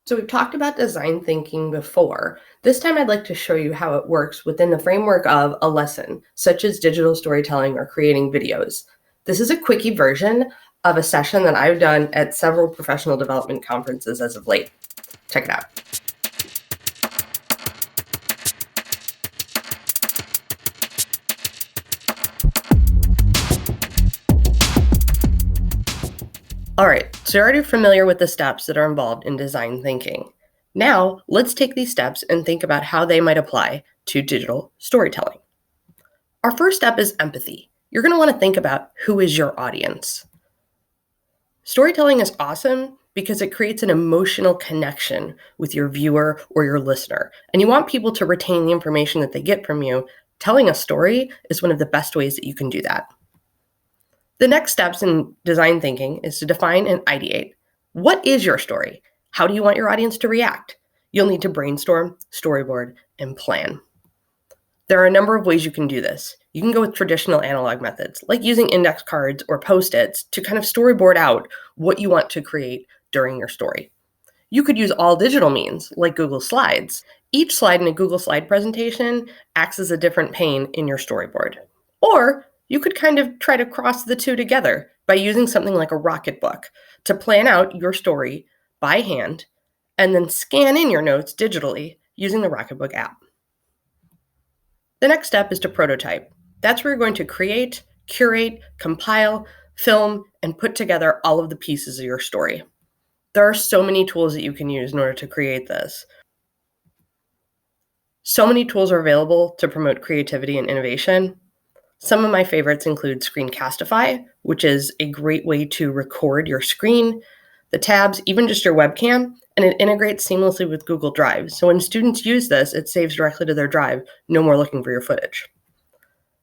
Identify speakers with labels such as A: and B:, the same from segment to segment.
A: So we've talked about design thinking before. This time I'd like to show you how it works within the framework of a lesson, such as digital storytelling or creating videos. This is a quickie version of a session that I've done at several professional development conferences as of late. Check it out. All right, so you're already familiar with the steps that are involved in design thinking. Now, let's take these steps and think about how they might apply to digital storytelling. Our first step is empathy. You're going to want to think about who is your audience. Storytelling is awesome because it creates an emotional connection with your viewer or your listener, and you want people to retain the information that they get from you. Telling a story is one of the best ways that you can do that. The next steps in design thinking is to define and ideate. What is your story? How do you want your audience to react? You'll need to brainstorm, storyboard, and plan. There are a number of ways you can do this. You can go with traditional analog methods, like using index cards or Post-its to kind of storyboard out what you want to create during your story. You could use all digital means, like Google Slides. Each slide in a Google slide presentation acts as a different pane in your storyboard. Or you could kind of try to cross the two together by using something like a Rocketbook to plan out your story by hand and then scan in your notes digitally using the Rocketbook app. The next step is to prototype. That's where you're going to create, curate, compile, film, and put together all of the pieces of your story. There are so many tools that you can use in order to create this. So many tools are available to promote creativity and innovation. Some of my favorites include Screencastify, which is a great way to record your screen, the tabs, even just your webcam, and it integrates seamlessly with Google Drive. So when students use this, it saves directly to their drive, no more looking for your footage.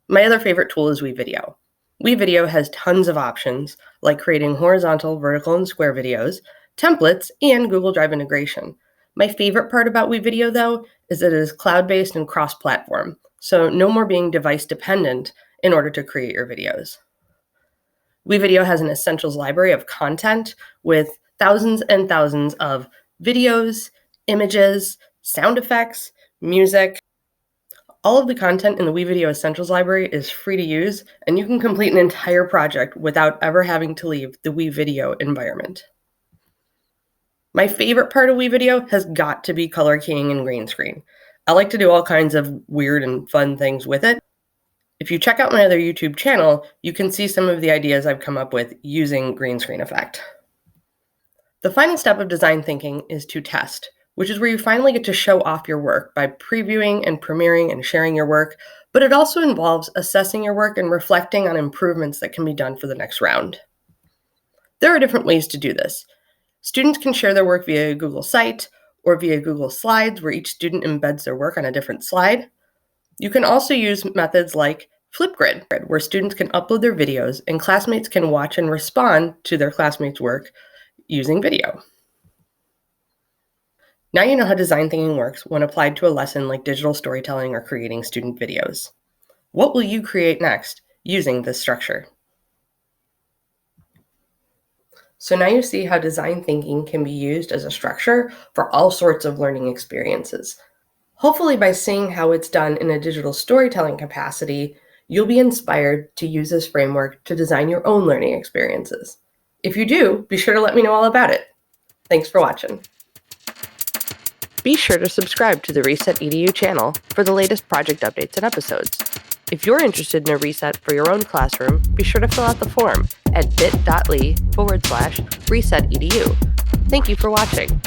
A: My other favorite tool is WeVideo. WeVideo has tons of options, like creating horizontal, vertical, and square videos, templates, and Google Drive integration. My favorite part about WeVideo, though, is that it is cloud-based and cross-platform, so no more being device-dependent in order to create your videos. WeVideo has an essentials library of content with thousands and thousands of videos, images, sound effects, music. All of the content in the WeVideo Essentials library is free to use, and you can complete an entire project without ever having to leave the WeVideo environment. My favorite part of WeVideo has got to be color keying and green screen. I like to do all kinds of weird and fun things with it. If you check out my other YouTube channel, you can see some of the ideas I've come up with using green screen effect. The final step of design thinking is to test, which is where you finally get to show off your work by previewing and premiering and sharing your work, but it also involves assessing your work and reflecting on improvements that can be done for the next round. There are different ways to do this. Students can share their work via Google Site or via Google Slides, where each student embeds their work on a different slide. You can also use methods like Flipgrid, where students can upload their videos and classmates can watch and respond to their classmates' work using video. Now you know how design thinking works when applied to a lesson like digital storytelling or creating student videos. What will you create next using this structure? So now you see how design thinking can be used as a structure for all sorts of learning experiences. Hopefully, by seeing how it's done in a digital storytelling capacity, you'll be inspired to use this framework to design your own learning experiences. If you do, be sure to let me know all about it. Thanks for watching. Be sure to subscribe to the Reset EDU channel for the latest project updates and episodes. If you're interested in a reset for your own classroom, be sure to fill out the form at bit.ly/resetedu. Thank you for watching.